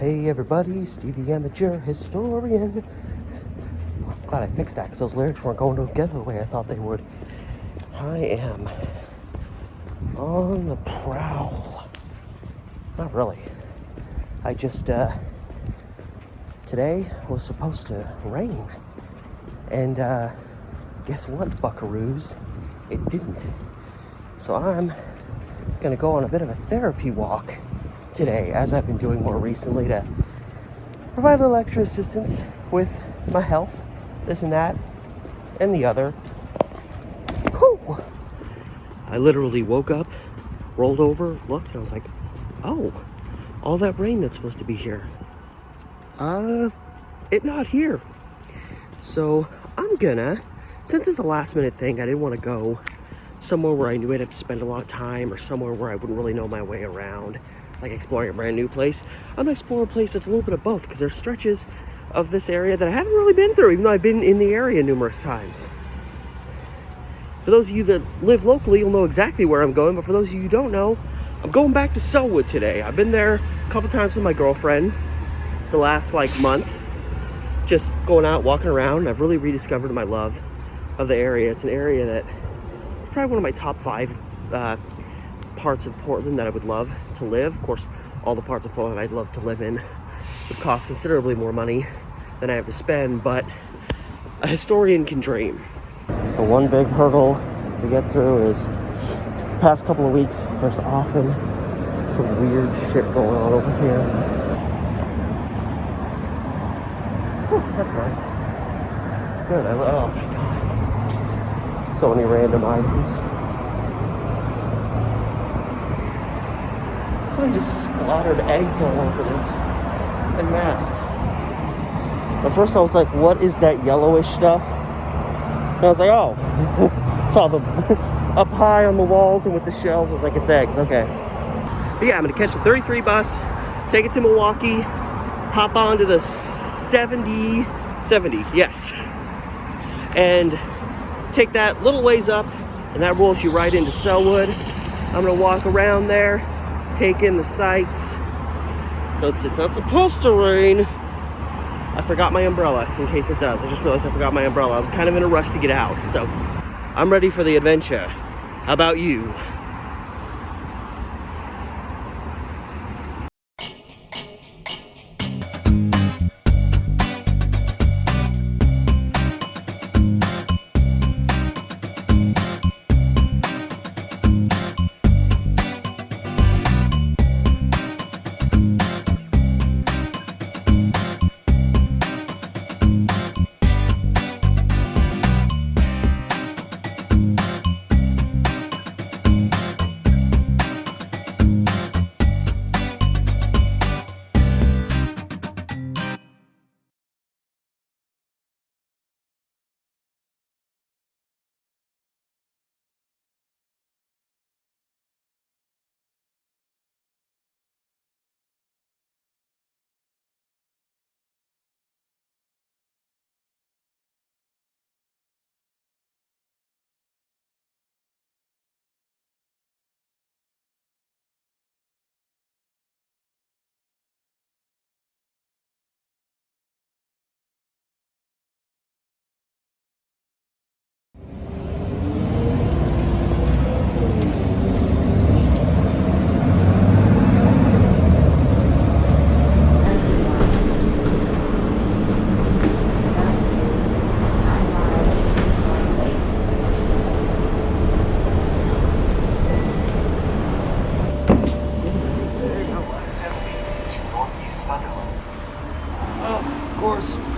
Hey everybody, Steve the Amateur Historian. I'm glad I fixed that because those lyrics weren't going together the way I thought they would. I am on the prowl. Not really. I just, today was supposed to rain. And guess what, buckaroos? It didn't. So I'm gonna go on a bit of a therapy walk today, as I've been doing more recently, to provide a little extra assistance with my health, this and that, and the other. Whew. I literally woke up, rolled over, looked, and I was like, oh, all that rain that's supposed to be here. It not here. So I'm gonna, since it's a last minute thing, I didn't want to go somewhere where I knew I'd have to spend a lot of time, or somewhere where I wouldn't really know my way around, like exploring a brand new place. I'm gonna explore a place that's a little bit of both, because there's stretches of this area that I haven't really been through, even though I've been in the area numerous times. For those of you that live locally, you'll know exactly where I'm going, but for those of you who don't know, I'm going back to Sellwood today. I've been there a couple times with my girlfriend the last month, just going out, walking around, and I've really rediscovered my love of the area. It's an area that is probably one of my top 5 parts of Portland that I would love to live. Of course, all the parts of Portland I'd love to live in would cost considerably more money than I have to spend, but a historian can dream. The one big hurdle to get through is, past couple of weeks, there's often some weird shit going on over here. Whew, that's nice. Good. Oh my god. So many random items. Somebody just splattered eggs all over this. And masks. At first I was like, what is that yellowish stuff? And I was like, oh. Saw them up high on the walls and with the shells. I was like, it's eggs, okay. But yeah, I'm gonna catch the 33 bus, take it to Milwaukee, hop onto the 70, yes. And take that little ways up, and that rolls you right into Sellwood. I'm gonna walk around there, take in the sights. So it's not supposed to rain. I forgot my umbrella, in case it does. I just realized I forgot my umbrella. I was kind of in a rush to get out, so I'm ready for the adventure. How about you?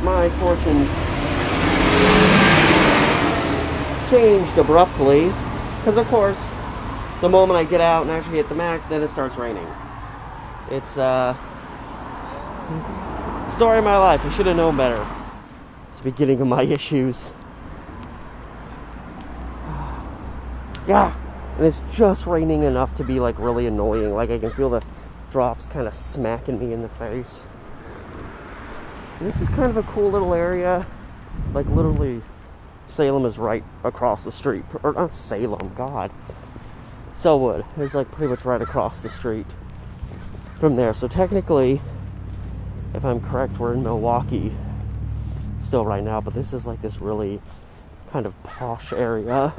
My fortunes changed abruptly, because of course the moment I get out and actually hit the max, then it starts raining. It's story of my life. I should have known better. It's the beginning of my issues. Yeah, and it's just raining enough to be really annoying. Like I can feel the drops kind of smacking me in the face. This is kind of a cool little area. Literally, Salem is right across the street. Or not Salem, God. Sellwood is pretty much right across the street from there. So technically, if I'm correct, we're in Milwaukee still right now, but this is like this really kind of posh area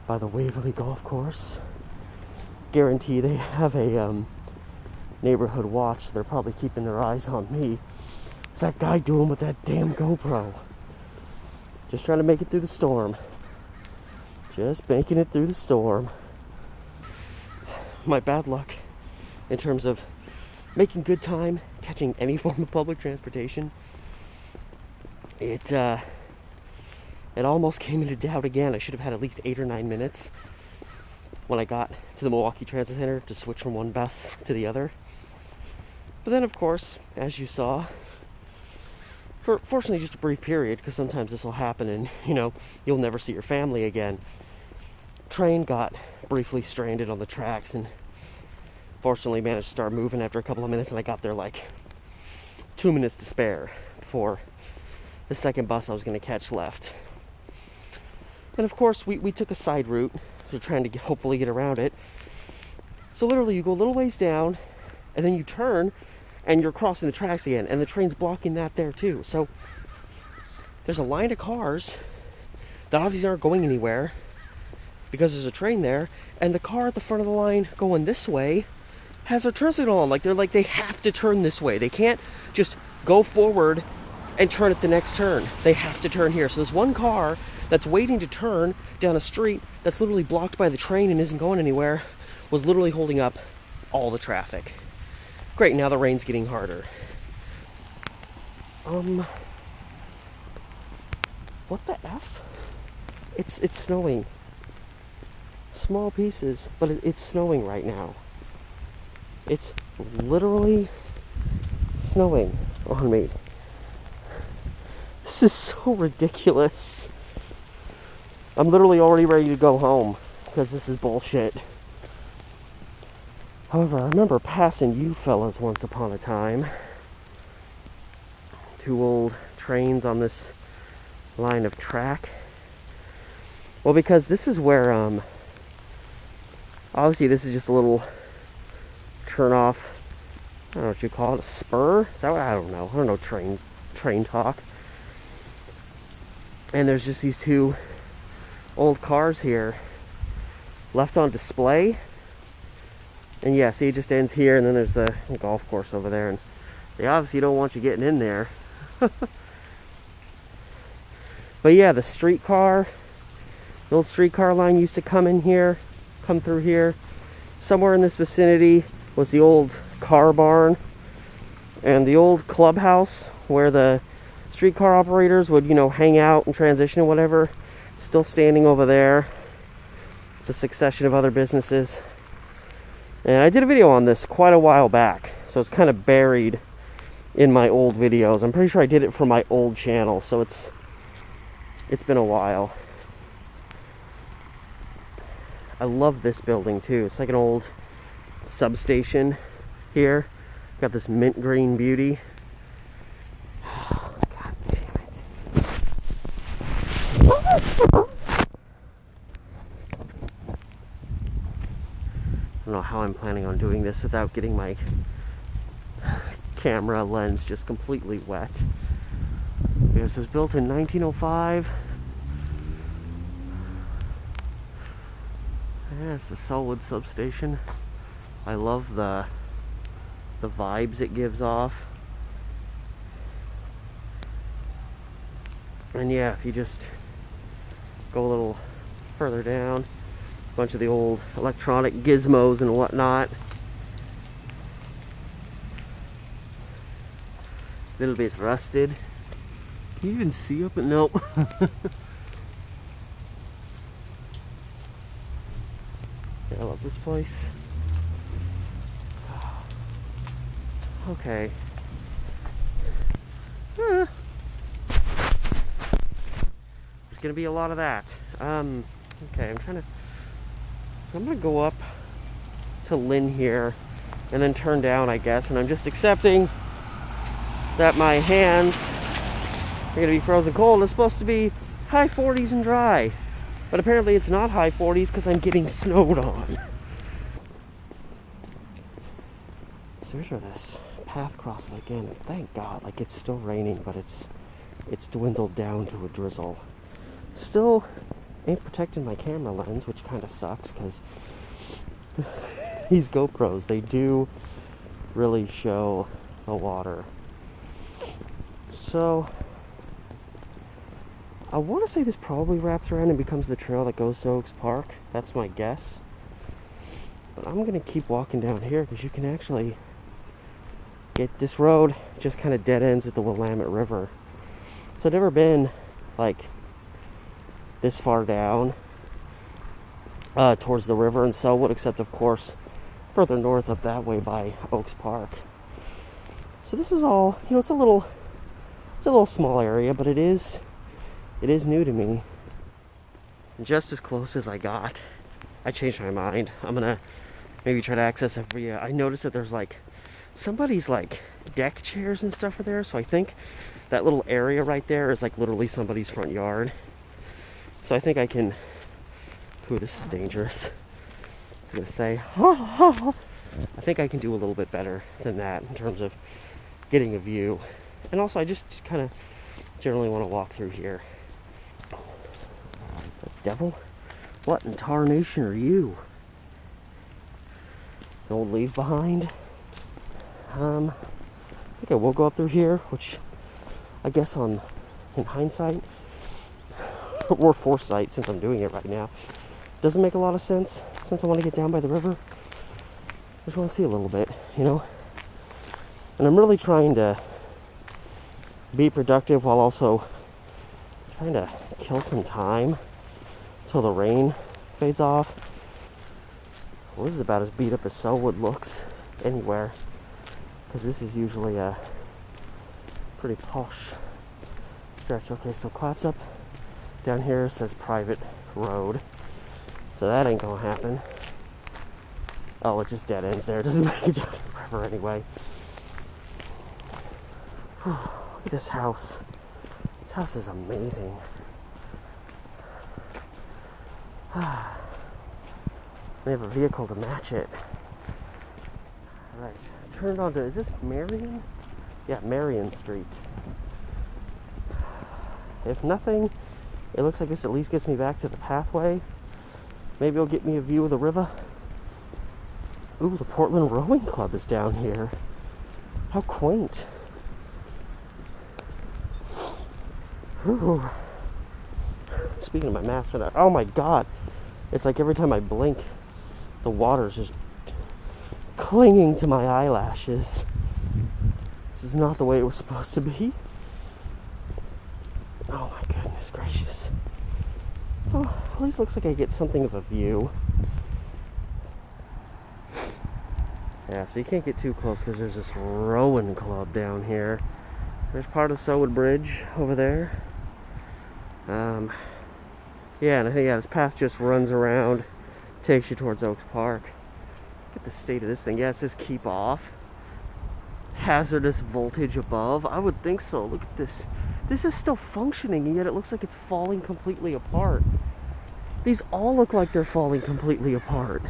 by the Waverly Golf Course. Guarantee they have a neighborhood watch. They're probably keeping their eyes on me. What's that guy doing with that damn GoPro? Just trying to make it through the storm. Just making it through the storm. My bad luck in terms of making good time, catching any form of public transportation. It almost came into doubt again. I should have had at least 8 or 9 minutes when I got to the Milwaukee Transit Center to switch from one bus to the other. But then, of course, as you saw, for fortunately just a brief period, because sometimes this will happen and, you'll never see your family again. Train got briefly stranded on the tracks and fortunately managed to start moving after a couple of minutes, and I got there like 2 minutes to spare before the second bus I was going to catch left. And of course, we took a side route. We're trying to hopefully get around it. So literally, you go a little ways down, and then you turn, and you're crossing the tracks again, and the train's blocking that there too. So there's a line of cars that obviously aren't going anywhere because there's a train there, and the car at the front of the line going this way has their turn signal on. They have to turn this way. They can't just go forward and turn at the next turn. They have to turn here. So there's one car that's waiting to turn down a street that's literally blocked by the train and isn't going anywhere, was literally holding up all the traffic. Great, now the rain's getting harder. What the F? It's snowing. Small pieces, but it's snowing right now. It's literally snowing on me. This is so ridiculous. I'm literally already ready to go home because this is bullshit. However, I remember passing you fellas once upon a time. 2 old trains on this line of track. Well, because this is where, obviously this is just a little turn off. I don't know what you call it, a spur? Is that what? I don't know. I don't know train talk. And there's just these 2 old cars here left on display. And yeah, see, it just ends here, and then there's the golf course over there, and they obviously don't want you getting in there. But yeah, the old streetcar line used to come through here. Somewhere in this vicinity was the old car barn and the old clubhouse where the streetcar operators would, hang out and transition and whatever. Still standing over there. It's a succession of other businesses. And I did a video on this quite a while back, so it's kind of buried in my old videos. I'm pretty sure I did it for my old channel, so it's been a while. I love this building too. It's like an old substation here. Got this mint green beauty. God damn it. I don't know how I'm planning on doing this without getting my camera lens just completely wet. This was built in 1905. Yeah, it's the Sellwood substation. I love the vibes it gives off. And yeah, if you just go a little further down, a bunch of the old electronic gizmos and whatnot. A little bit rusted. Can you even see up it? Nope. Yeah, I love this place. Okay. There's gonna be a lot of that. Okay, I'm gonna go up to Lynn here and then turn down, I guess, and I'm just accepting that my hands are gonna be frozen cold. It's supposed to be high 40s and dry, but apparently it's not high 40s because I'm getting snowed on. So here's where this path crosses again, and thank God, like it's still raining, but it's dwindled down to a drizzle. Still ain't protecting my camera lens, which kind of sucks, because these GoPros, they do really show the water. So, I want to say this probably wraps around and becomes the trail that goes to Oaks Park. That's my guess. But I'm going to keep walking down here because you can actually get this road just kind of dead ends at the Willamette River. So I've never been like this far down towards the river in Sellwood, except of course further north up that way by Oaks Park. So this is all, you know, it's a little small area, but it is new to me. And just as close as I got, I changed my mind. I'm gonna maybe try to access every. I noticed that there's like somebody's like deck chairs and stuff are there, so I think that little area right there is like literally somebody's front yard. So I think I can. Ooh, this is dangerous. I was gonna say, I think I can do a little bit better than that in terms of getting a view. And also, I just kind of generally want to walk through here. The devil? What in tarnation are you? No leave behind. I think I will go up through here, which I guess in hindsight, or foresight, since I'm doing it right now, doesn't make a lot of sense, since I want to get down by the river. I just want to see a little bit, you know? And I'm really trying to be productive while also trying to kill some time till the rain fades off. Well, this is about as beat up as Sellwood looks anywhere, because this is usually a pretty posh stretch. Okay, so Clatsop down here says private road, so that ain't gonna happen. Oh, it just dead ends there. It doesn't make it down to the river anyway. Look at this house. This house is amazing. They have a vehicle to match it. Alright, turned onto, is this Marion? Yeah, Marion Street. If nothing, it looks like this at least gets me back to the pathway. Maybe it'll get me a view of the river. Ooh, the Portland Rowing Club is down here. How quaint. Ooh. Speaking of my mask, oh my god. It's like every time I blink, the water's just clinging to my eyelashes. This is not the way it was supposed to be. Oh my goodness gracious. Well, at least looks like I get something of a view. Yeah, so you can't get too close because there's this rowing club down here. There's part of Sellwood Bridge over there. Yeah, and I think this path just runs around, takes you towards Oaks Park. Look at the state of this thing. Yeah, it says keep off. Hazardous voltage above. I would think so. Look at this. This is still functioning, and yet it looks like it's falling completely apart. These all look like they're falling completely apart.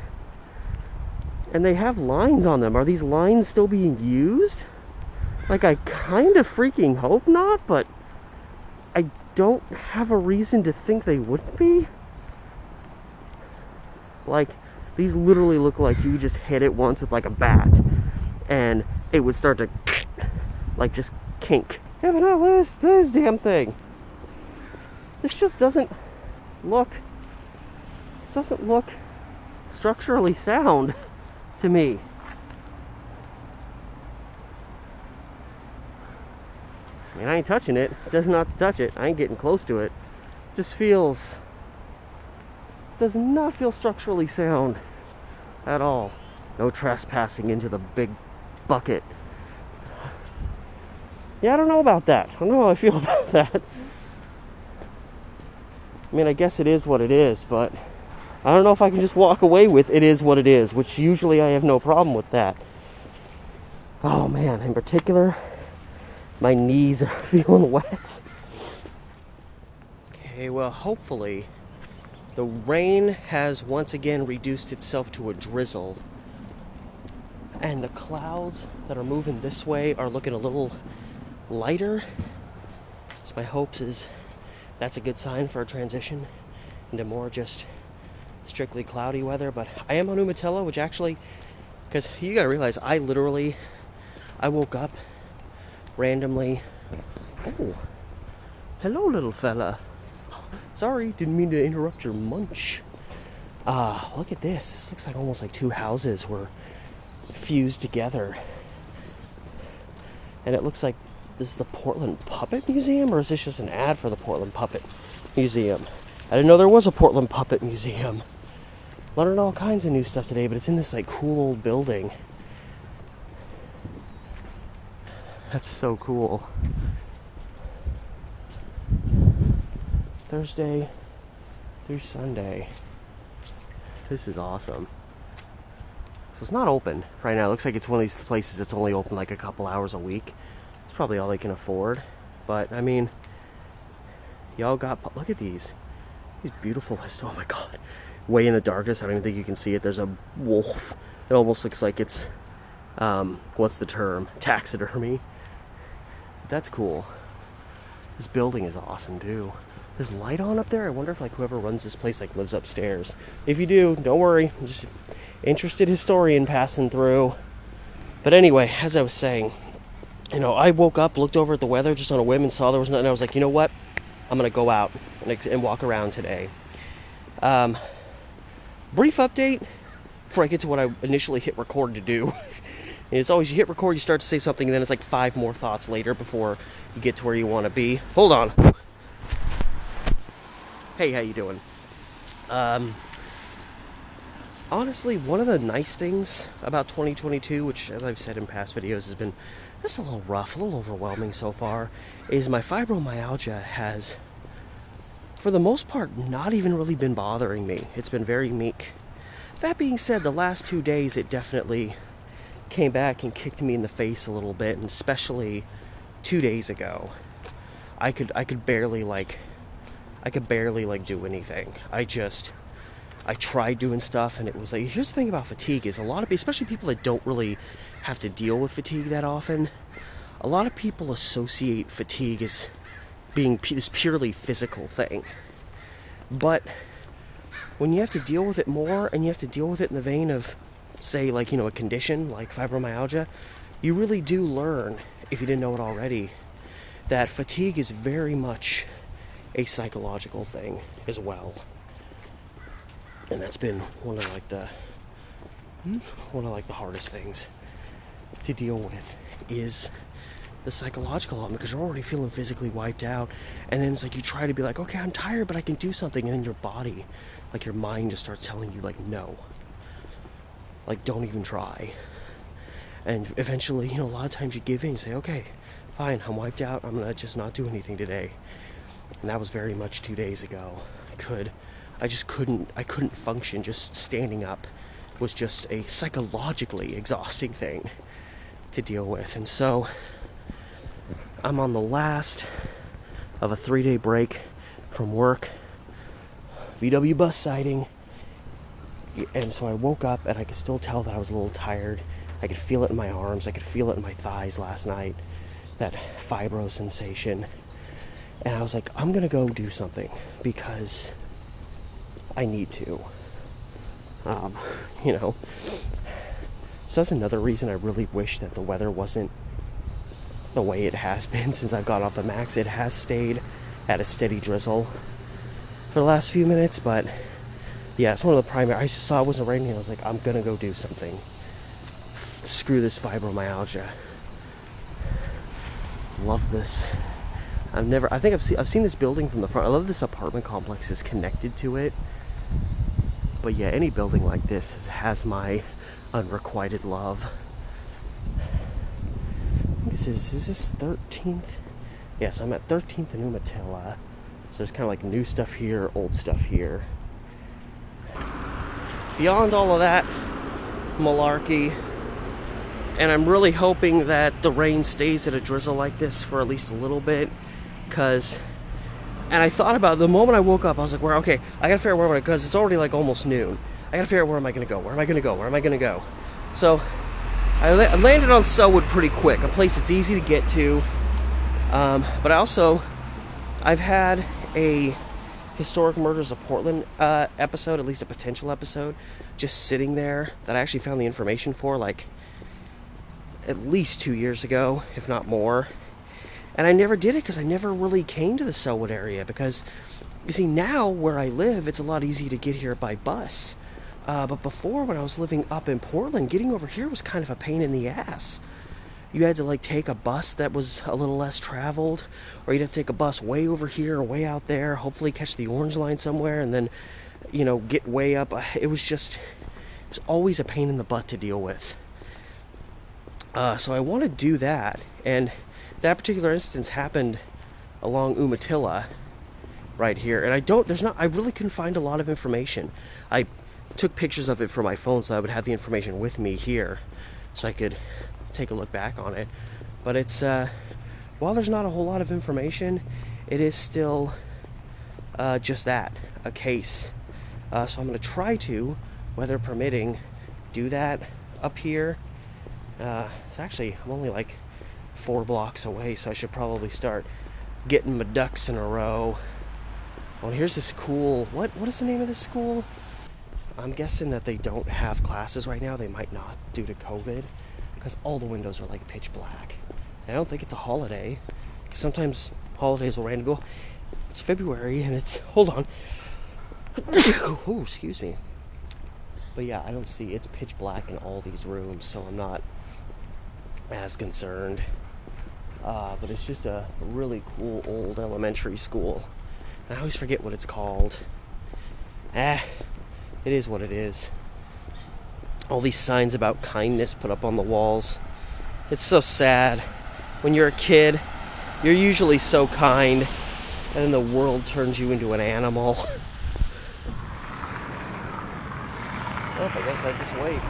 And they have lines on them. Are these lines still being used? Like, I kind of freaking hope not, but I don't have a reason to think they wouldn't be. Like, these literally look like you just hit it once with like a bat and it would start to like just kink. Yeah, but no, this damn thing. This just doesn't look structurally sound to me. I mean, I ain't touching it. It says not to touch it. I ain't getting close to it. Just does not feel structurally sound at all. No trespassing into the big bucket. Yeah, I don't know about that. I don't know how I feel about that. I mean, I guess it is what it is, but I don't know if I can just walk away with it is what it is, which usually I have no problem with that. Oh man, in particular, my knees are feeling wet. Okay, well, hopefully the rain has once again reduced itself to a drizzle. And the clouds that are moving this way are looking a little lighter. So my hopes is that's a good sign for a transition into more just strictly cloudy weather. But I am on Umatilla, which actually, because you gotta realize, I woke up randomly. Oh, hello, little fella. Sorry, didn't mean to interrupt your munch. Look at this. This looks like almost like two houses were fused together. And it looks like this is the Portland Puppet Museum, or is this just an ad for the Portland Puppet Museum? I didn't know there was a Portland Puppet Museum. Learning all kinds of new stuff today, but it's in this like cool old building. That's so cool. Thursday through Sunday. This is awesome. So it's not open right now. It looks like it's one of these places that's only open like a couple hours a week. It's probably all they can afford. But I mean, y'all got, look at these beautiful, oh my god, way in the darkness. I don't even think you can see it. There's a wolf. It almost looks like it's what's the term, taxidermy. That's cool. This building is awesome too. There's light on up there. I wonder if like whoever runs this place like lives upstairs. If you do, don't worry. I'm just an interested historian passing through. But anyway, as I was saying, you know, I woke up, looked over at the weather just on a whim and saw there was nothing. I was like, you know what? I'm gonna go out and walk around today. Brief update before I get to what I initially hit record to do. And it's always you hit record, you start to say something, and then it's like 5 more thoughts later before you get to where you want to be. Hold on. Hey, how you doing? Honestly, one of the nice things about 2022, which as I've said in past videos has been just a little rough, a little overwhelming so far, is my fibromyalgia has, for the most part, not even really been bothering me. It's been very meek. That being said, the last 2 days it definitely came back and kicked me in the face a little bit, and especially 2 days ago, I could barely do anything. I tried doing stuff, and it was like, here's the thing about fatigue is a lot of, especially people that don't really have to deal with fatigue that often, a lot of people associate fatigue as being this purely physical thing. But when you have to deal with it more, and you have to deal with it in the vein of, say, like, you know, a condition like fibromyalgia, you really do learn, if you didn't know it already, that fatigue is very much a psychological thing as well. And that's been one of the hardest things to deal with, is the psychological element, because you're already feeling physically wiped out, and then it's like you try to be like, okay, I'm tired, but I can do something, and then your body, like your mind, just starts telling you like, no, like don't even try. And eventually, you know, a lot of times you give in, you say, okay, fine, I'm wiped out, I'm gonna just not do anything today. And that was very much 2 days ago. I couldn't function. Just standing up was just a psychologically exhausting thing to deal with. And so I'm on the last of a 3-day break from work, VW bus siding, and so I woke up and I could still tell that I was a little tired. I could feel it in my arms, I could feel it in my thighs last night, that fibro sensation. And I was like, I'm gonna go do something because I need to. You know, so that's another reason I really wish that the weather wasn't the way it has been since I've got off the max. It has stayed at a steady drizzle for the last few minutes, but yeah, it's one of the primary. I just saw it wasn't raining, and I was like, I'm gonna go do something. Screw this fibromyalgia. Love this. I've seen this building from the front. I love this apartment complex is connected to it. But yeah, any building like this has my unrequited love. Is this 13th? Yeah, so I'm at 13th and Umatilla. So there's kind of like new stuff here, old stuff here. Beyond all of that malarkey, and I'm really hoping that the rain stays at a drizzle like this for at least a little bit, and I thought about it, the moment I woke up, I was like, I gotta figure out where I'm gonna go, because it's already like almost noon. I gotta figure out where am I gonna go, where am I gonna go. So I landed on Sellwood pretty quick, a place that's easy to get to. But I've had a Historic Murders of Portland episode, at least a potential episode, just sitting there that I actually found the information for like at least 2 years ago, if not more. And I never did it because I never really came to the Sellwood area because, you see, now where I live, it's a lot easier to get here by bus. But before, when I was living up in Portland, getting over here was kind of a pain in the ass. You had to like take a bus that was a little less traveled, or you'd have to take a bus way over here or way out there, hopefully catch the orange line somewhere, and then, you know, get way up. It was always a pain in the butt to deal with. So I want to do that, and that particular instance happened along Umatilla, right here, and I really couldn't find a lot of information. I took pictures of it for my phone so I would have the information with me here, so I could take a look back on it. But it's, while there's not a whole lot of information, it is still just that, a case. So I'm going to try to, weather permitting, do that up here. I'm only like 4 blocks away, so I should probably start getting my ducks in a row. Oh, and here's this cool, what is the name of this school? I'm guessing that they don't have classes right now. They might not due to COVID, because all the windows are like pitch black. And I don't think it's a holiday, because sometimes holidays will randomly go. It's February and it's, hold on. Oh, excuse me. But yeah, I don't see, it's pitch black in all these rooms, so I'm not as concerned. But it's just a really cool old elementary school. I always forget what it's called. It is what it is. All these signs about kindness put up on the walls. It's so sad. When you're a kid, you're usually so kind, and then the world turns you into an animal. Oh, I guess I just wait.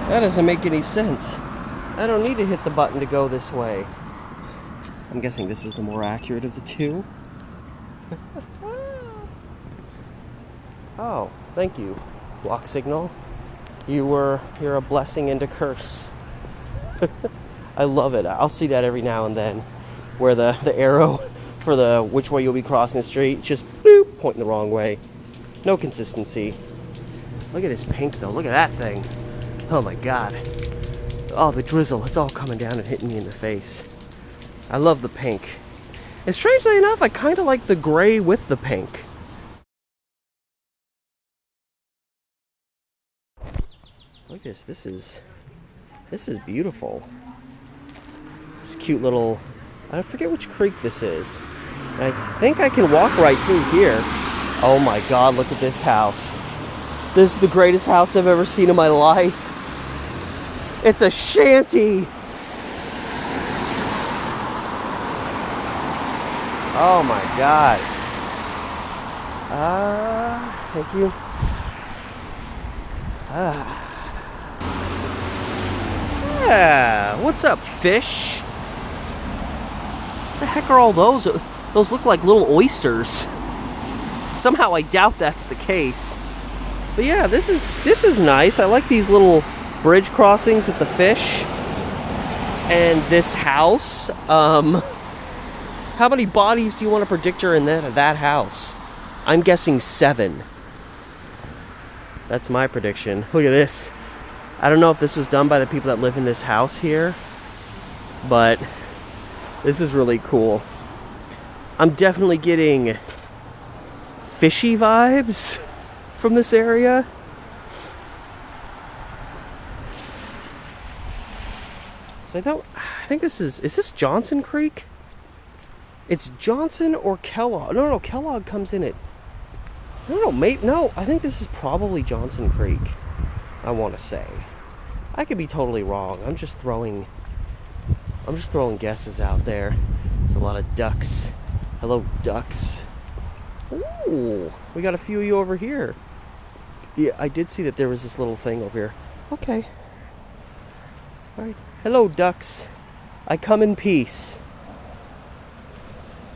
That doesn't make any sense. I don't need to hit the button to go this way. I'm guessing this is the more accurate of the two. Oh, thank you, block signal. You're a blessing and a curse. I love it. I'll see that every now and then, where the arrow for the which way you'll be crossing the street just bloop, pointing the wrong way. No consistency. Look at this pink though. Look at that thing. Oh my god. Oh, the drizzle. It's all coming down and hitting me in the face. I love the pink. And strangely enough, I kind of like the gray with the pink. Look at this. This is beautiful. This cute little, I forget which creek this is. And I think I can walk right through here. Oh my god, look at this house. This is the greatest house I've ever seen in my life. It's a shanty. Oh my god. Thank you. Yeah, what's up, fish? What the heck are all those? Those look like little oysters. Somehow I doubt that's the case. But yeah, this is nice. I like these little bridge crossings with the fish. And this house. How many bodies do you want to predict are in that house? I'm guessing 7. That's my prediction. Look at this. I don't know if this was done by the people that live in this house here, but this is really cool. I'm definitely getting fishy vibes from this area. So I think this is this Johnson Creek? It's Johnson or Kellogg. No, Kellogg comes in it. No, I think this is probably Johnson Creek, I want to say. I could be totally wrong. I'm just throwing guesses out there. There's a lot of ducks. Hello, ducks. Ooh, we got a few of you over here. Yeah, I did see that there was this little thing over here. Okay. All right. Hello, ducks. I come in peace.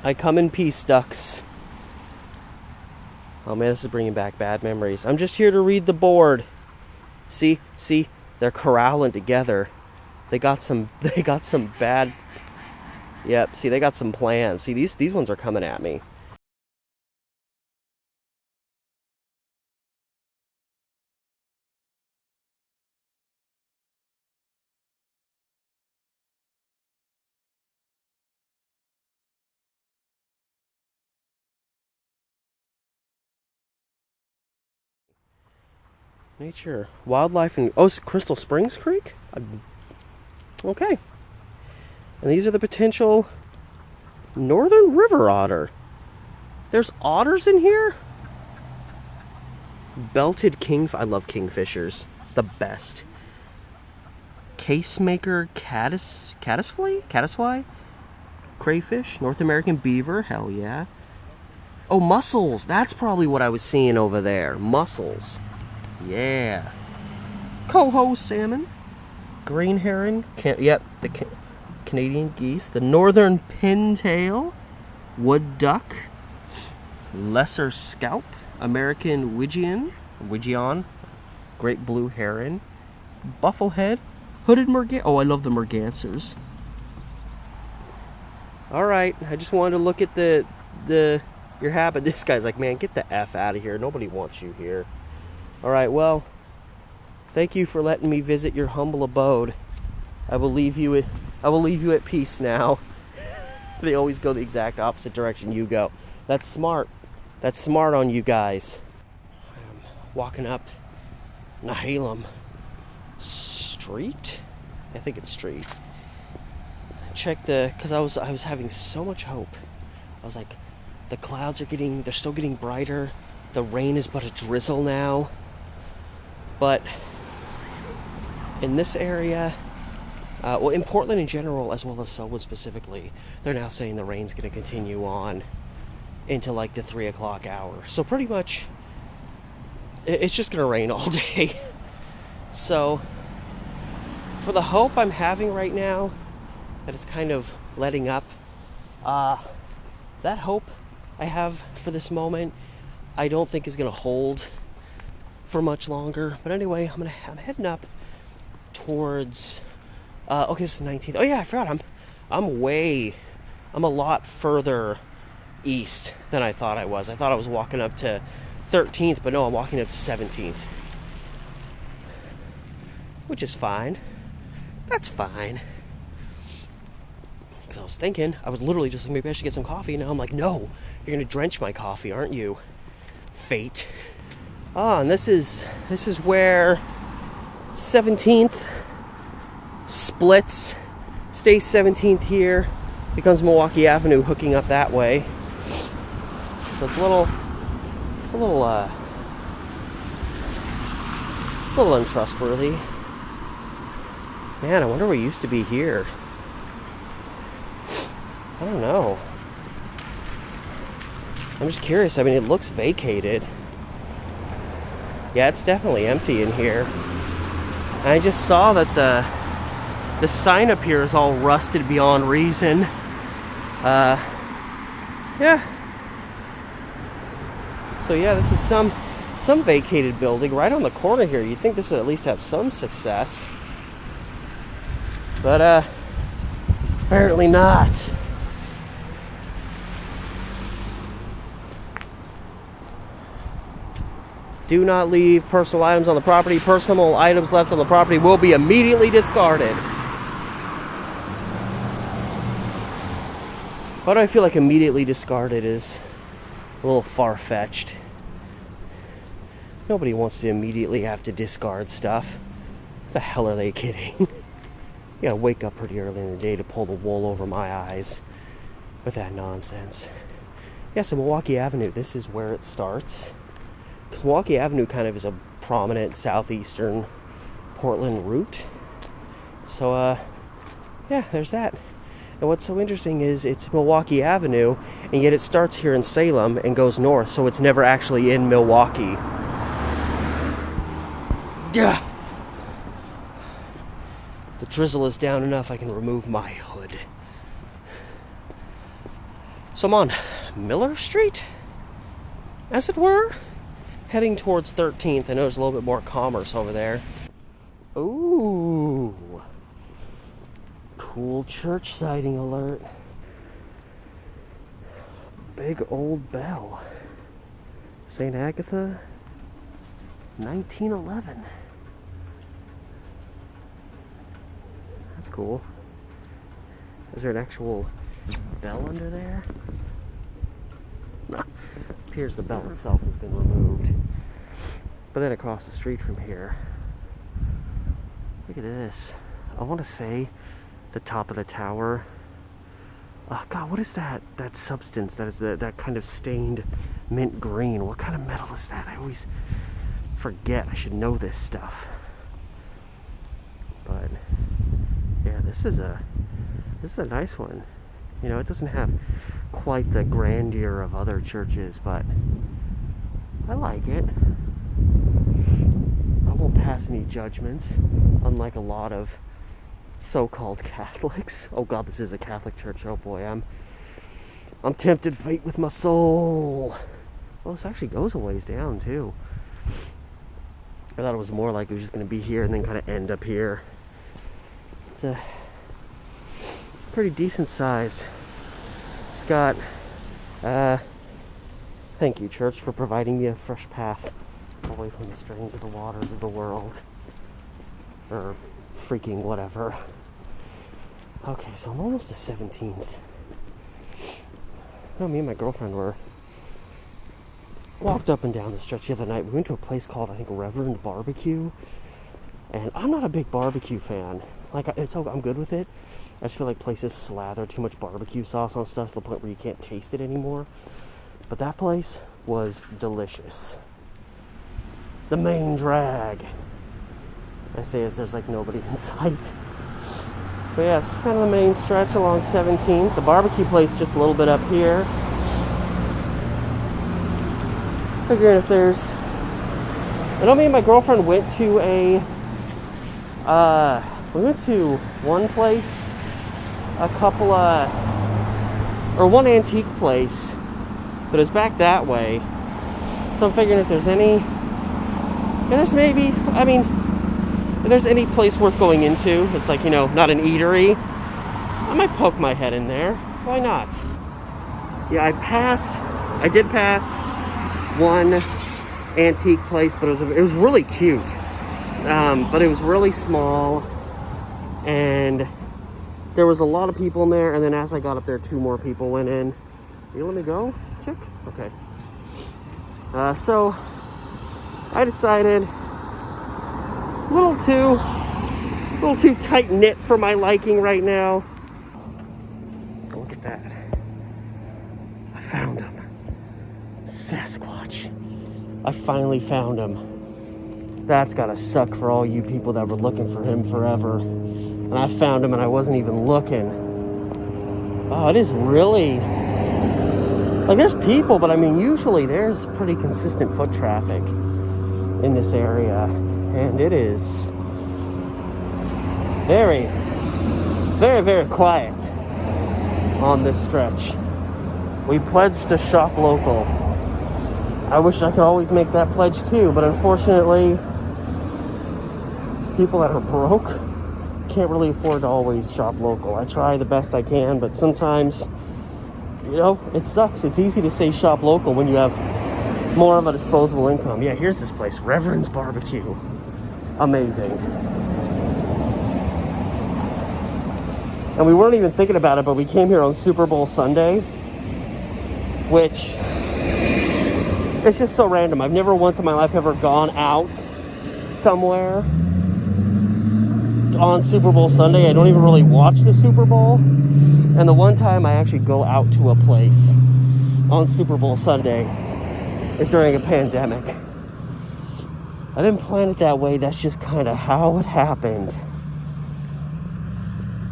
I come in peace, ducks. Oh man, this is bringing back bad memories. I'm just here to read the board. See, they're corralling together. They got some bad. Yep, see, they got some plans. See, these ones are coming at me. Nature, wildlife, and oh, it's Crystal Springs Creek? Okay. And these are the potential northern river otter. There's otters in here? Belted I love kingfishers. The best. Casemaker caddisfly? Crayfish? North American beaver? Hell yeah. Oh, mussels. That's probably what I was seeing over there. Mussels. Yeah. Coho salmon. Green heron. The Canadian geese. The northern pintail. Wood duck. Lesser scaup. American Wigeon. Great blue heron. Bufflehead. Hooded merganser. Oh, I love the mergansers. Alright, I just wanted to look at your habit. This guy's like, man, get the F out of here. Nobody wants you here. Alright, well, thank you for letting me visit your humble abode. I will leave you at peace now. They always go the exact opposite direction you go. That's smart. That's smart on you guys. I'm walking up Nehalem Street? I think it's street. Check because I was having so much hope. I was like, the clouds they're still getting brighter. The rain is but a drizzle now. But in this area, well, in Portland in general, as well as Sellwood specifically, they're now saying the rain's going to continue on into like the 3 o'clock hour. So pretty much, it's just going to rain all day. So, for the hope I'm having right now, that is kind of letting up, that hope I have for this moment, I don't think is going to hold for much longer. But anyway, I'm heading up towards, okay, this is 19th. Oh yeah, I forgot, I'm a lot further east than I thought I was. I thought I was walking up to 13th, but no, I'm walking up to 17th. Which is fine. That's fine. Because I was literally just like, maybe I should get some coffee. Now I'm like, no, you're going to drench my coffee, aren't you? Fate. And this is where 17th splits, stays 17th here, becomes Milwaukee Avenue hooking up that way. So it's a little untrustworthy. Man, I wonder what used to be here. I don't know. I'm just curious. I mean, it looks vacated. Yeah, it's definitely empty in here. And I just saw that the sign up here is all rusted beyond reason. Yeah. So yeah, this is some vacated building right on the corner here. You'd think this would at least have some success. But apparently not. Do not leave personal items on the property. Personal items left on the property will be immediately discarded. Why do I feel like immediately discarded is a little far-fetched? Nobody wants to immediately have to discard stuff. What the hell are they kidding? You gotta wake up pretty early in the day to pull the wool over my eyes with that nonsense. Yeah, so Milwaukee Avenue, this is where it starts. Because Milwaukee Avenue kind of is a prominent southeastern Portland route. So, yeah, there's that. And what's so interesting is it's Milwaukee Avenue, and yet it starts here in Salem and goes north, so it's never actually in Milwaukee. Yeah. The drizzle is down enough I can remove my hood. So I'm on Miller Street? as it were, heading towards 13th. I know there's a little bit more commerce over there. Ooh. Cool church sighting alert. Big old bell. St. Agatha, 1911. That's cool. Is there an actual bell under there? No. Appears the bell itself has been removed. But then across the street from here, look at this. I want to say the top of the tower. Oh God, what is that? That substance that is that kind of stained mint green. What kind of metal is that? I always forget. I should know this stuff. But yeah, this is a nice one. You know, it doesn't have quite the grandeur of other churches, but I like it. I won't pass any judgments, unlike a lot of so-called Catholics. Oh God, this is a Catholic church. Oh boy, I'm tempted fate with my soul. Well, this actually goes a ways down too. I thought it was more like it was just going to be here and then kind of end up here. It's a pretty decent size. It's got thank you, church, for providing me a fresh path away from the strains of the waters of the world, or freaking whatever. Okay, so I'm almost to 17th. No, me and my girlfriend walked up and down the stretch the other night. We went to a place called, I think, Reverend Barbecue, and I'm not a big barbecue fan. Like, I'm good with it. I just feel like places slather too much barbecue sauce on stuff to the point where you can't taste it anymore. But that place was delicious. The main drag. I say as there's like nobody in sight. But yeah, it's kind of the main stretch along 17th. The barbecue place just a little bit up here. Figuring if there's... I know me and my girlfriend went to we went to one place, one antique place, but it's back that way. So I'm figuring if there's any, and there's maybe, if there's any place worth going into, it's like, you know, not an eatery, I might poke my head in there. Why not? Yeah, I did pass one antique place, but it was really cute. But it was really small, and there was a lot of people in there, and then as I got up there, 2 more people went in. You let me go, chick? Okay. So I decided a little too tight-knit for my liking right now. Oh, look at that. I found him. Sasquatch. I finally found him. That's gotta suck for all you people that were looking for him forever. And I found him and I wasn't even looking. Oh, it is really... Like, there's people, but I mean, usually there's pretty consistent foot traffic in this area. And it is very, very, very quiet on this stretch. We pledged to shop local. I wish I could always make that pledge too, but unfortunately, people that are broke can't really afford to always shop local. I try the best I can, but sometimes, you know, it sucks. It's easy to say shop local when you have more of a disposable income. Yeah, here's this place, Reverend's Barbecue. Amazing. And we weren't even thinking about it, but we came here on Super Bowl Sunday, which, it's just so random. I've never once in my life ever gone out somewhere on Super Bowl Sunday. I don't even really watch the Super Bowl. And the one time I actually go out to a place on Super Bowl Sunday is during a pandemic. I didn't plan it that way. That's just kind of how it happened.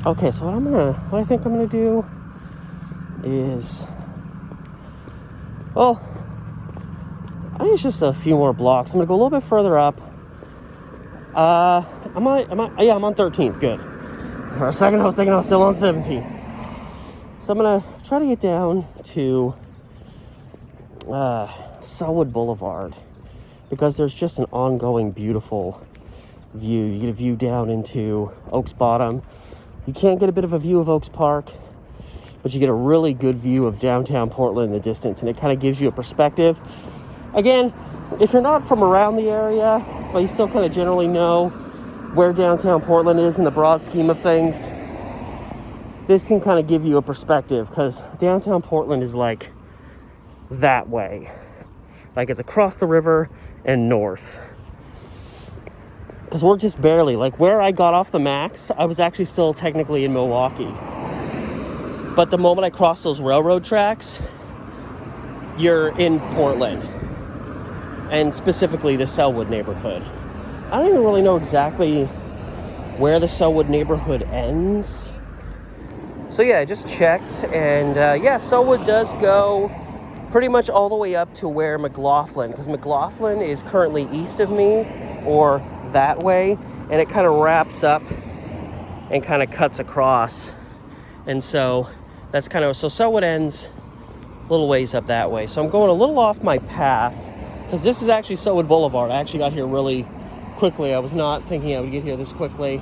Okay, so what I think I'm gonna do is, well, I think it's just a few more blocks. I'm gonna go a little bit further up. I'm on 13th. Good. For a second, I was thinking I was still on 17th. So I'm gonna try to get down to Sellwood Boulevard because there's just an ongoing beautiful view. You get a view down into Oaks Bottom. You can't get a bit of a view of Oaks Park, but you get a really good view of downtown Portland in the distance, and it kind of gives you a perspective. Again, if you're not from around the area, but you still kind of generally know where downtown Portland is in the broad scheme of things, this can kind of give you a perspective, because downtown Portland is like that way. Like it's across the river and north. Because we're just barely, like where I got off the Max, I was actually still technically in Milwaukee. But the moment I cross those railroad tracks, you're in Portland. And specifically the Sellwood neighborhood. I don't even really know exactly where the Sellwood neighborhood ends. So yeah, I just checked, and yeah, Sellwood does go pretty much all the way up to where McLaughlin, because McLaughlin is currently east of me, or that way, and it kind of wraps up and kind of cuts across. And so that's kind of, so Sellwood ends a little ways up that way. So I'm going a little off my path, because this is actually Sellwood Boulevard. I actually got here really quickly. I was not thinking I would get here this quickly.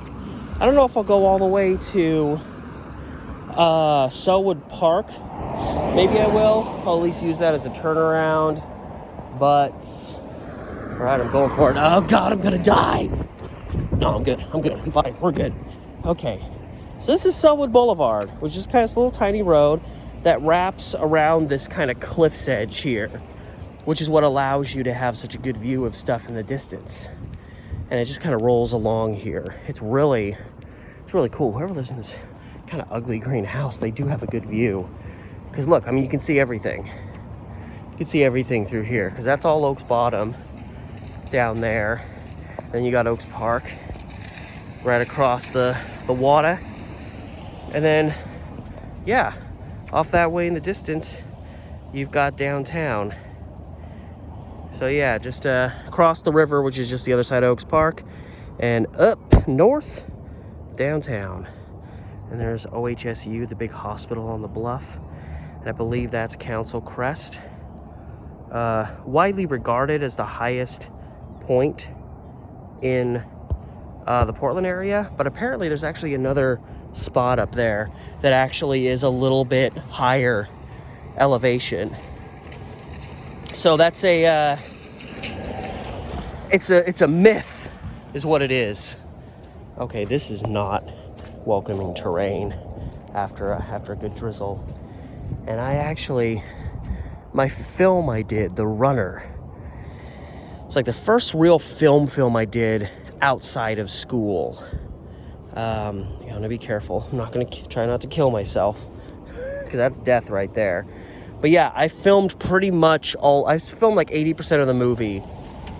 I don't know if I'll go all the way to Sellwood Park. Maybe I will. I'll at least use that as a turnaround. But, all right, I'm going for it. Oh God, I'm gonna die. No, I'm good. I'm fine. We're good. Okay. So this is Sellwood Boulevard, which is kind of this little tiny road that wraps around this kind of cliff's edge here, which is what allows you to have such a good view of stuff in the distance. And it just kind of rolls along here. It's really cool. Whoever lives in this kind of ugly green house, they do have a good view. Because look, I mean, you can see everything. You can see everything through here, because that's all Oaks Bottom down there. Then you got Oaks Park right across the water. And then, yeah, off that way in the distance, you've got downtown. So yeah, just across the river, which is just the other side of Oaks Park, and up north, downtown. And there's OHSU, the big hospital on the bluff. And I believe that's Council Crest. Widely regarded as the highest point in the Portland area. But apparently there's actually another spot up there that actually is a little bit higher elevation. So that's it's a myth, is what it is. Okay, this is not welcoming terrain after a good drizzle. And I actually, my film I did, The Runner, it's like the first real film I did outside of school. You want to be careful. I'm not going to try not to kill myself, because that's death right there. But yeah, I filmed pretty much I filmed like 80% of the movie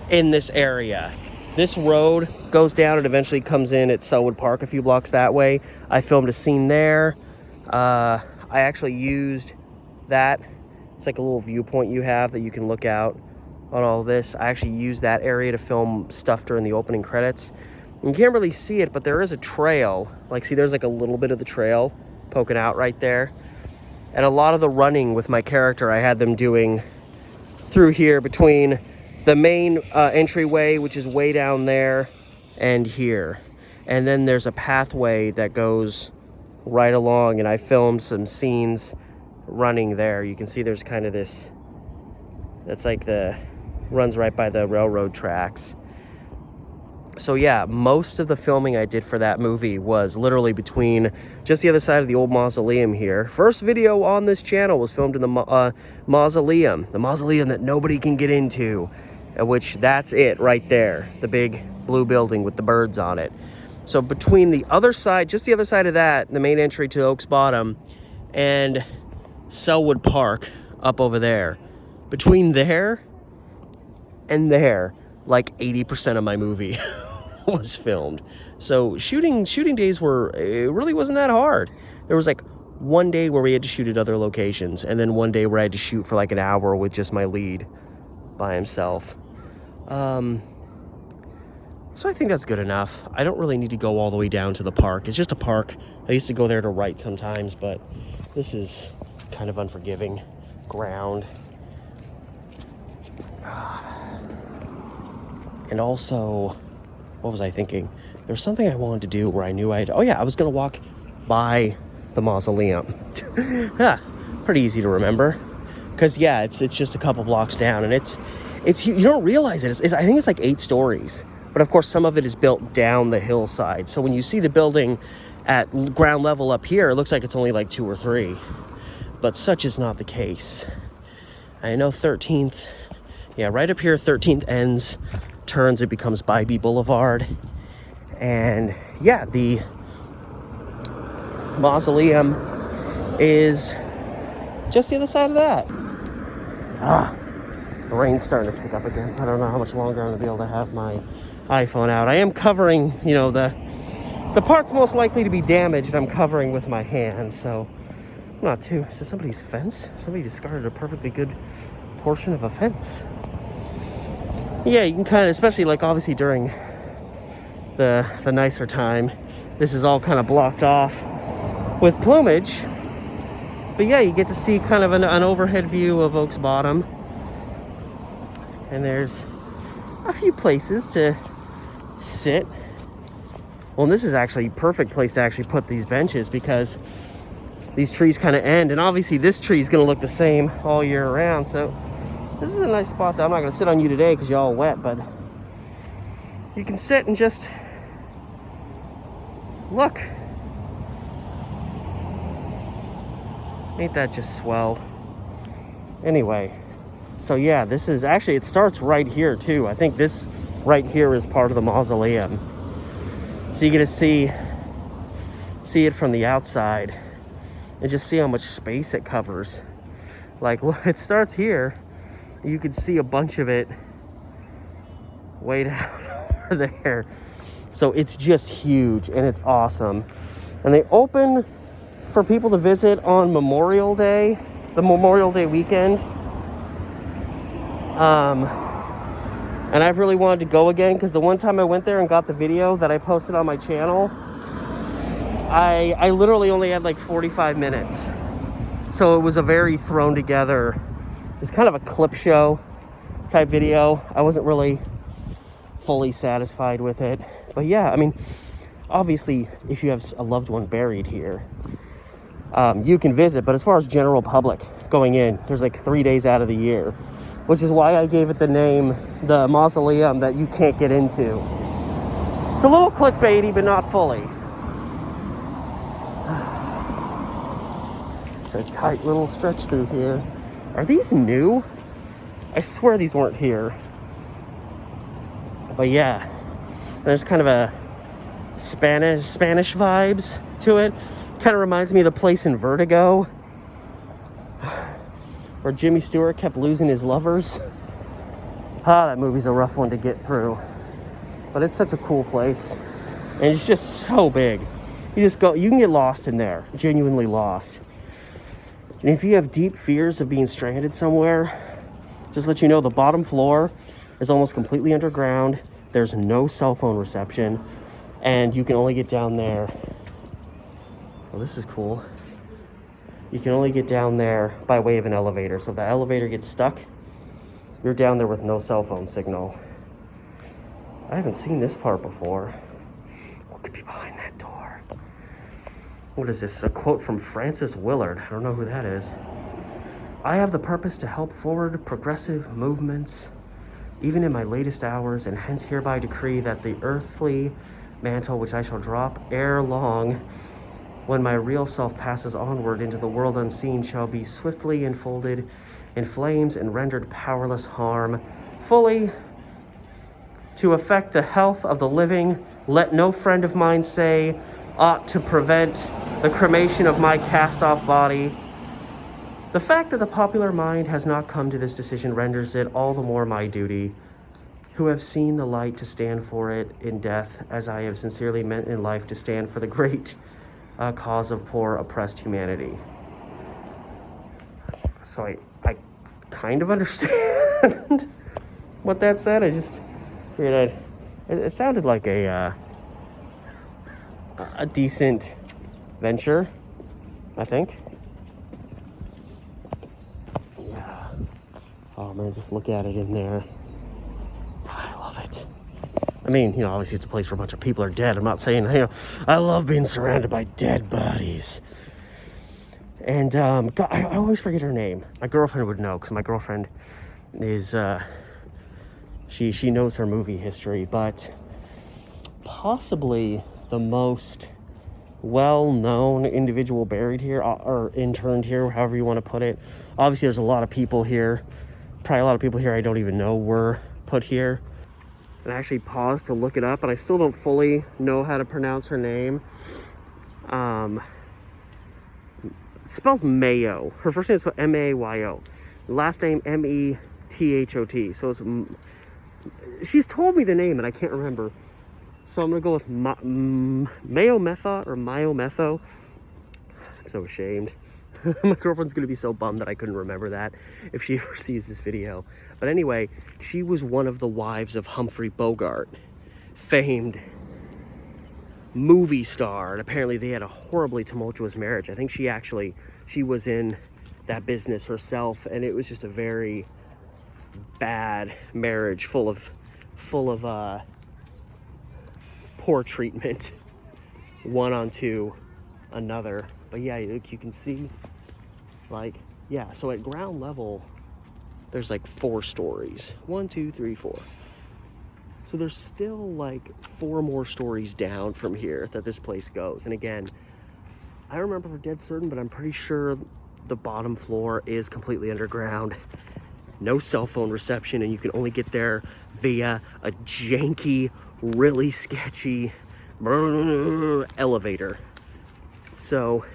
in this area. This road goes down and eventually comes in at Sellwood Park a few blocks that way. I filmed a scene there. I actually used that. It's like a little viewpoint you have that you can look out on all this. I actually used that area to film stuff during the opening credits. You can't really see it, but there is a trail. Like, see, there's like a little bit of the trail poking out right there. And a lot of the running with my character, I had them doing through here between the main entryway, which is way down there, and here. And then there's a pathway that goes right along, and I filmed some scenes running there. You can see there's kind of this, that's like runs right by the railroad tracks. So yeah, most of the filming I did for that movie was literally between just the other side of the old mausoleum here. First video on this channel was filmed in the mausoleum that nobody can get into, which that's it right there, the big blue building with the birds on it. So between the other side, just the other side of that, the main entry to Oaks Bottom, and Sellwood Park up over there, between there and there, like 80% of my movie was filmed. So shooting days it really wasn't that hard. There was like one day where we had to shoot at other locations, and then one day where I had to shoot for like an hour with just my lead by himself. So I think that's good enough. I don't really need to go all the way down to the park. It's just a park. I used to go there to write sometimes, but this is kind of unforgiving ground. And also, what was I thinking? There was something I wanted to do where I knew oh yeah, I was going to walk by the mausoleum. Yeah, pretty easy to remember. Because, yeah, it's just a couple blocks down, and it's you don't realize it. I think it's like 8 stories. But, of course, some of it is built down the hillside. So when you see the building at ground level up here, it looks like it's only like 2 or 3. But such is not the case. I know 13th, yeah, right up here, 13th ends, turns, it becomes Bybee Boulevard. And, yeah, the mausoleum is just the other side of that. The rain's starting to pick up again, so I don't know how much longer I'm going to be able to have my iPhone out. I am covering, the parts most likely to be damaged, I'm covering with my hand, so I'm not too... Is this somebody's fence? Somebody discarded a perfectly good portion of a fence. Yeah, you can kind of, especially like obviously during the nicer time, this is all kind of blocked off with plumage. But yeah, you get to see kind of an overhead view of Oaks Bottom. And there's a few places to sit. Well, and this is actually a perfect place to actually put these benches because these trees kind of end. And obviously this tree is going to look the same all year around. So this is a nice spot that I'm not going to sit on you today because you're all wet. But you can sit and just look. Ain't that just swell? Anyway, so yeah, this is actually, it starts right here too. I think this right here is part of the mausoleum. So you get to see it from the outside and just see how much space it covers. Like, look, it starts here. You can see a bunch of it way down over there. So it's just huge and it's awesome. And they open for people to visit on Memorial Day, the Memorial Day weekend. And I've really wanted to go again because the one time I went there and got the video that I posted on my channel, I literally only had like 45 minutes. So it was a very thrown together, it was kind of a clip show type video. I wasn't really fully satisfied with it. But yeah, I mean, obviously, if you have a loved one buried here, you can visit. But as far as general public going in, there's like 3 days out of the year, which is why I gave it the name, the mausoleum that you can't get into. It's a little clickbaity, but not fully. It's a tight little stretch through here. Are these new? I swear these weren't here. But yeah, there's kind of a Spanish vibes to it. Kind of reminds me of the place in Vertigo where Jimmy Stewart kept losing his lovers. That movie's a rough one to get through. But it's such a cool place. And it's just so big. You just go, you can get lost in there. Genuinely lost. And if you have deep fears of being stranded somewhere, just let you know the bottom floor is almost completely underground. There's no cell phone reception. And you can only get down there. Well, this is cool. You can only get down there by way of an elevator. So if the elevator gets stuck, you're down there with no cell phone signal. I haven't seen this part before. What could be behind that door? What is this? A quote from Francis Willard. I don't know who that is. I have the purpose to help forward progressive movements, even in my latest hours, and hence hereby decree that the earthly mantle which I shall drop ere long, when my real self passes onward into the world unseen, shall be swiftly enfolded in flames and rendered powerless harm, fully to affect the health of the living. Let no friend of mine say aught to prevent the cremation of my cast-off body. The fact that the popular mind has not come to this decision renders it all the more my duty, who have seen the light, to stand for it in death, as I have sincerely meant in life to stand for the great cause of poor oppressed humanity. So I kind of understand what that said. I just figured it sounded like a decent venture, I think. Yeah. Oh man, just look at it in there. I love it. I mean, you know, obviously it's a place where a bunch of people are dead. I'm not saying, you know, I love being surrounded by dead bodies. And God, I always forget her name. My girlfriend would know, because my girlfriend is, she knows her movie history, but possibly the most well-known individual buried here, or interned here, however you want to put it. Obviously, there's a lot of people here. Probably a lot of people here I don't even know were put here. And I actually paused to look it up, and I still don't fully know how to pronounce her name. It's spelled Mayo. Her first name is spelled M-A-Y-O. Last name M-E-T-H-O-T. So it's, she's told me the name, and I can't remember. So I'm going to go with Mayo Metho or Mayo Metho. I'm so ashamed. My girlfriend's going to be so bummed that I couldn't remember that if she ever sees this video. But anyway, she was one of the wives of Humphrey Bogart, famed movie star. And apparently they had a horribly tumultuous marriage. I think she was in that business herself, and it was just a very bad marriage full of poor treatment one onto another. But yeah, you can see, like, yeah, so at ground level there's like 4 stories. 1, 2, 3, 4. So there's still like 4 more stories down from here that this place goes. And again, I don't remember for dead certain, but I'm pretty sure the bottom floor is completely underground. No cell phone reception, and you can only get there via a janky, really sketchy elevator. So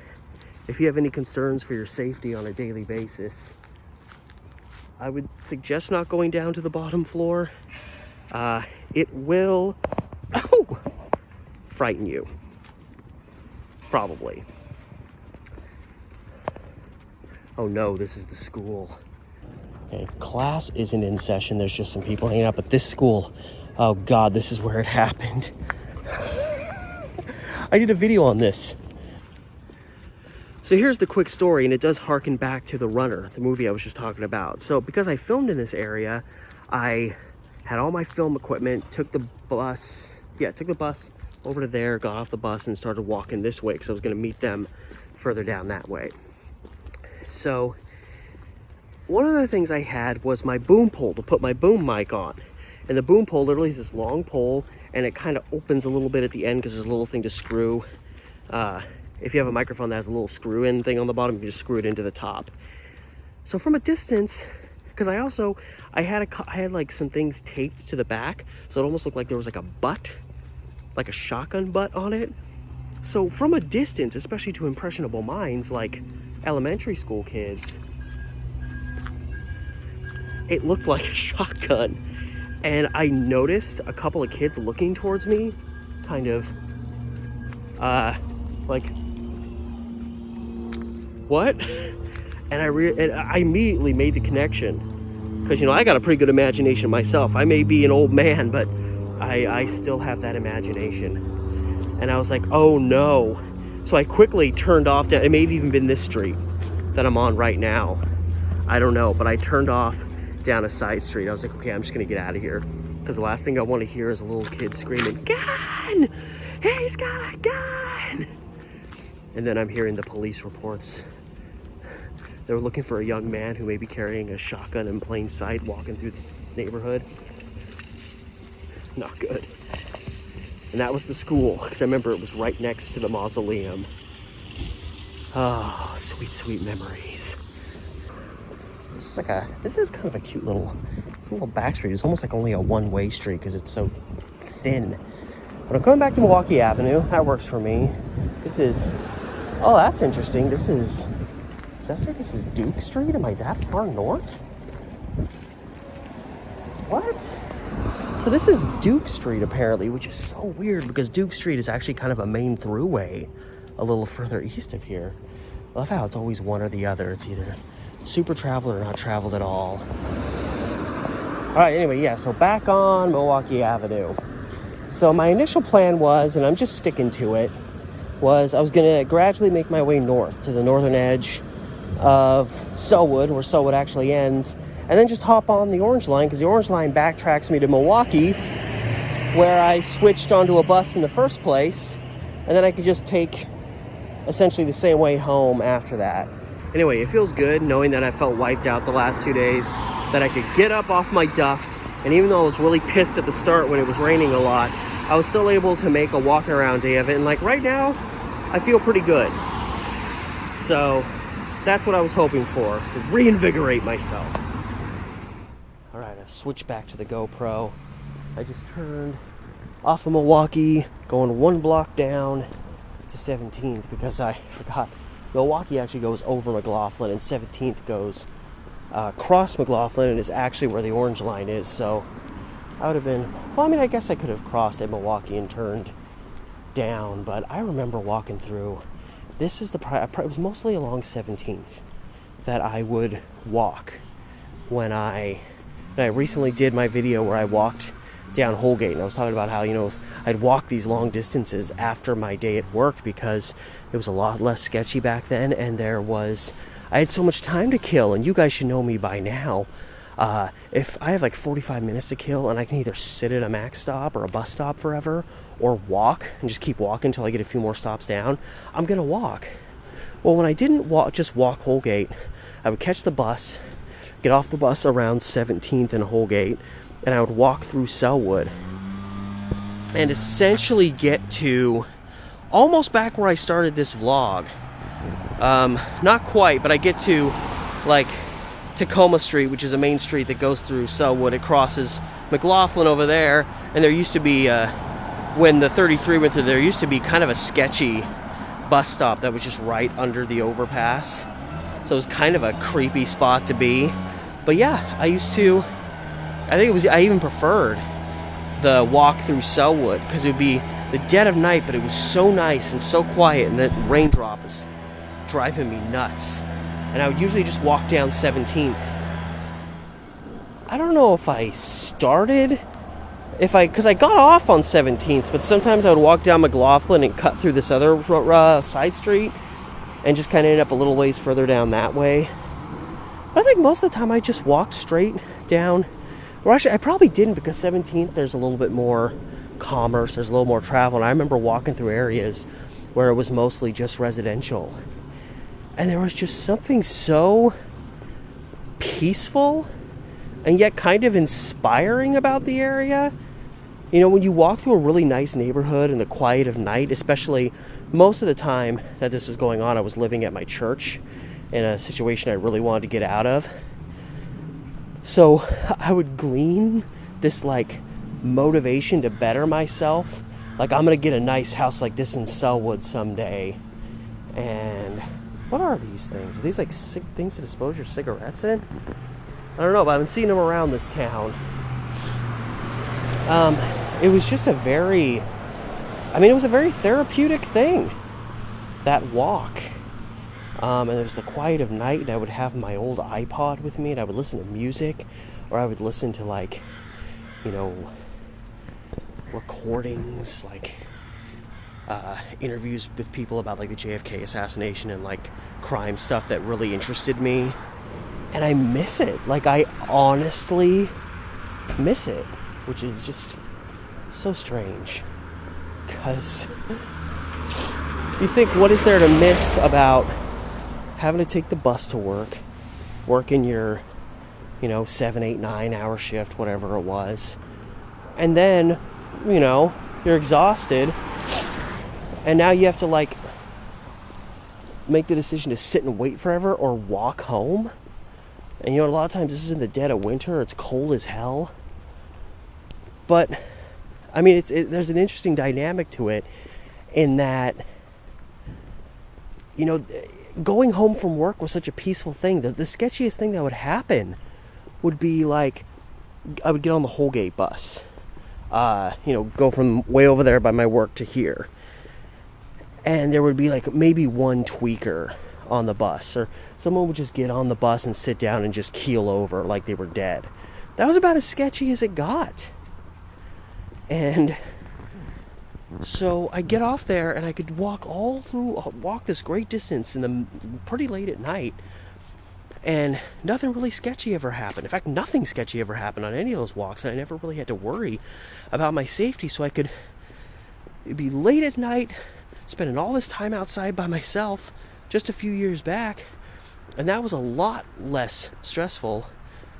if you have any concerns for your safety on a daily basis, I would suggest not going down to the bottom floor. It will frighten you, probably. Oh no, this is the school. Okay, class isn't in session. There's just some people hanging out, but this school, oh God, this is where it happened. I did a video on this. So here's the quick story, and it does harken back to The Runner, the movie I was just talking about. So because I filmed in this area, I had all my film equipment, took the bus over to there, got off the bus, and started walking this way because I was going to meet them further down that way. So one of the things I had was my boom pole to put my boom mic on. And the boom pole literally is this long pole, and it kind of opens a little bit at the end because there's a little thing to screw. If you have a microphone that has a little screw-in thing on the bottom, you can just screw it into the top. So from a distance, because I had like some things taped to the back, so it almost looked like there was like a butt, like a shotgun butt on it. So from a distance, especially to impressionable minds like elementary school kids, it looked like a shotgun. And I noticed a couple of kids looking towards me, kind of like, what? And I immediately made the connection, because, you know, I got a pretty good imagination myself. I may be an old man, but I still have that imagination. And I was like, oh no. So I quickly turned off down, it may have even been this street that I'm on right now. I don't know, but I turned off down a side street. I was like, okay, I'm just gonna get out of here, because the last thing I want to hear is a little kid screaming, "Gun! He's got a gun!" And then I'm hearing the police reports. They were looking for a young man who may be carrying a shotgun in plain sight, walking through the neighborhood. Not good. And that was the school, because I remember it was right next to the mausoleum. Oh, sweet, sweet memories. This is kind of a cute little, it's a little back street. It's almost like only a one-way street because it's so thin. But I'm coming back to Milwaukee Avenue. That works for me. This is, oh, that's interesting. Does that say this is Duke Street? Am I that far north? What? So this is Duke Street apparently, which is so weird because Duke Street is actually kind of a main throughway a little further east of here. I love how it's always one or the other. It's either super traveled or not traveled at all. All right, anyway, yeah, so back on Milwaukee Avenue. So my initial plan was, and I'm just sticking to it, was I was gonna gradually make my way north to the northern edge of Sellwood, where Sellwood actually ends, and then just hop on the Orange Line, because the Orange Line backtracks me to Milwaukee, where I switched onto a bus in the first place, and then I could just take essentially the same way home after that. Anyway, it feels good knowing that I felt wiped out the last 2 days, that I could get up off my duff, and even though I was really pissed at the start when it was raining a lot, I was still able to make a walking around day of it, and like right now, I feel pretty good. So that's what I was hoping for, to reinvigorate myself. All right, I switched back to the GoPro. I just turned off of Milwaukee, going 1 block down to 17th because I forgot Milwaukee actually goes over McLaughlin, and 17th goes across McLaughlin, and is actually where the orange line is. So I would have been, well, I mean, I guess I could have crossed at Milwaukee and turned down, but I remember walking through. This is it was mostly along 17th that I would walk when I recently did my video where I walked down Holgate, and I was talking about how, you know, I'd walk these long distances after my day at work because it was a lot less sketchy back then, and I had so much time to kill. And you guys should know me by now. If I have like 45 minutes to kill and I can either sit at a Max stop or a bus stop forever, or walk and just keep walking until I get a few more stops down, I'm gonna walk. Well, when I didn't just walk Holgate, I would catch the bus, get off the bus around 17th and Holgate, and I would walk through Sellwood and essentially get to almost back where I started this vlog. Not quite, but I get to like Tacoma Street, which is a main street that goes through Sellwood. It crosses McLaughlin over there, and there used to be, when the 33 went through, there used to be kind of a sketchy bus stop that was just right under the overpass. So it was kind of a creepy spot to be. But yeah, I even preferred the walk through Sellwood because it would be the dead of night, but it was so nice and so quiet, and that raindrop is driving me nuts. And I would usually just walk down 17th. I don't know if I started, because I got off on 17th, but sometimes I would walk down McLaughlin and cut through this other side street and just kind of end up a little ways further down that way. But I think most of the time I just walked straight down. Or actually, I probably didn't, because 17th, there's a little bit more commerce, there's a little more travel, and I remember walking through areas where it was mostly just residential. And there was just something so peaceful and yet kind of inspiring about the area. You know, when you walk through a really nice neighborhood in the quiet of night, especially most of the time that this was going on, I was living at my church in a situation I really wanted to get out of. So I would glean this like motivation to better myself. Like, I'm going to get a nice house like this in Sellwood someday. And what are these things? Are these like things to dispose your cigarettes in? I don't know, but I've been seeing them around this town. It was just it was a very therapeutic thing, that walk. And there was the quiet of night, and I would have my old iPod with me, and I would listen to music, or I would listen to, like, you know, recordings, like, interviews with people about, like, the JFK assassination and, like, crime stuff that really interested me. And I miss it. Like, I honestly miss it, which is just so strange. Because you think, what is there to miss about having to take the bus to work in your, 7, 8, 9 hour shift, whatever it was. And then, you're exhausted. And now you have to, like, make the decision to sit and wait forever or walk home. And, a lot of times this is in the dead of winter. It's cold as hell. But, I mean, there's an interesting dynamic to it in that, going home from work was such a peaceful thing. The sketchiest thing that would happen would be, like, I would get on the Holgate bus. Go from way over there by my work to here. And there would be, like, maybe one tweaker on the bus. Or someone would just get on the bus and sit down and just keel over like they were dead. That was about as sketchy as it got. And so I get off there, and I could walk this great distance pretty late at night. And nothing really sketchy ever happened. In fact, nothing sketchy ever happened on any of those walks, and I never really had to worry about my safety, so I could be late at night, spending all this time outside by myself just a few years back, and that was a lot less stressful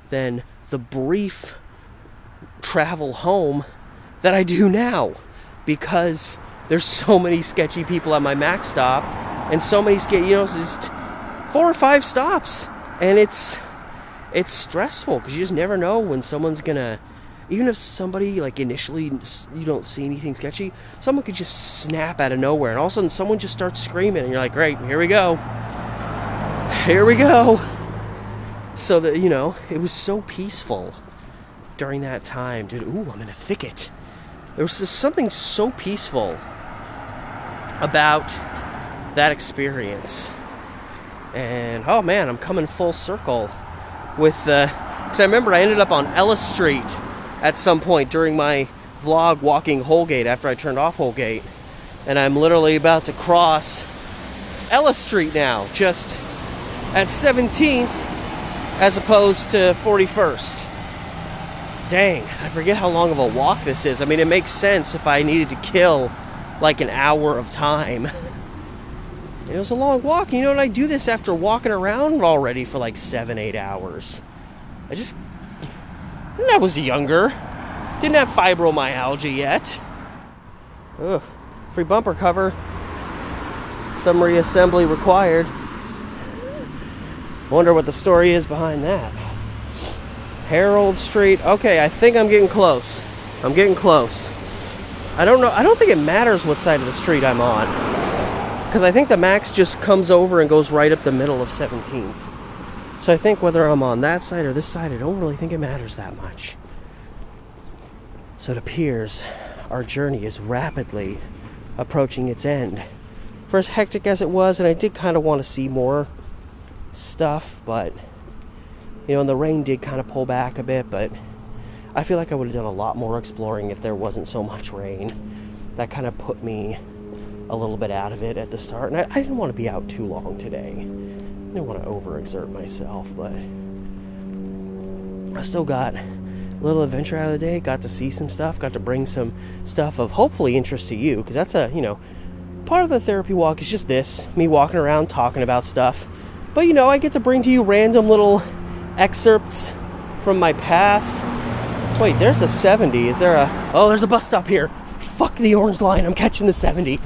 than the brief travel home that I do now, because there's so many sketchy people at my max stop, and so many just 4 or 5 stops. And it's stressful because you just never know when someone's gonna, even if somebody, like, initially you don't see anything sketchy, someone could just snap out of nowhere, and all of a sudden someone just starts screaming, and you're like, great, here we go. So that, it was so peaceful during that time, dude. Ooh, I'm in a thicket. There was just something so peaceful about that experience. And, oh man, I'm coming full circle with, because I remember I ended up on Ellis Street at some point during my vlog walking Holgate after I turned off Holgate. And I'm literally about to cross Ellis Street now, just at 17th as opposed to 41st. Dang, I forget how long of a walk this is. I mean, it makes sense if I needed to kill like an hour of time. It was a long walk, and I do this after walking around already for like 7-8 hours. I was younger. Didn't have fibromyalgia yet. Ugh. Free bumper cover. Some reassembly required. Wonder what the story is behind that. Harold Street. Okay, I think I'm getting close. I don't know. I don't think it matters what side of the street I'm on, because I think the max just comes over and goes right up the middle of 17th. So I think whether I'm on that side or this side, I don't really think it matters that much. So it appears our journey is rapidly approaching its end. For as hectic as it was, and I did kind of want to see more stuff, but, and the rain did kind of pull back a bit, but I feel like I would have done a lot more exploring if there wasn't so much rain. That kind of put me a little bit out of it at the start, and I didn't want to be out too long today. I didn't want to overexert myself, but I still got a little adventure out of the day, got to see some stuff, got to bring some stuff of hopefully interest to you, because that's part of the therapy walk is just this, me walking around talking about stuff. But I get to bring to you random little excerpts from my past. Wait, there's a 70. Is there a... Oh, there's a bus stop here. Fuck the orange line. I'm catching the 70.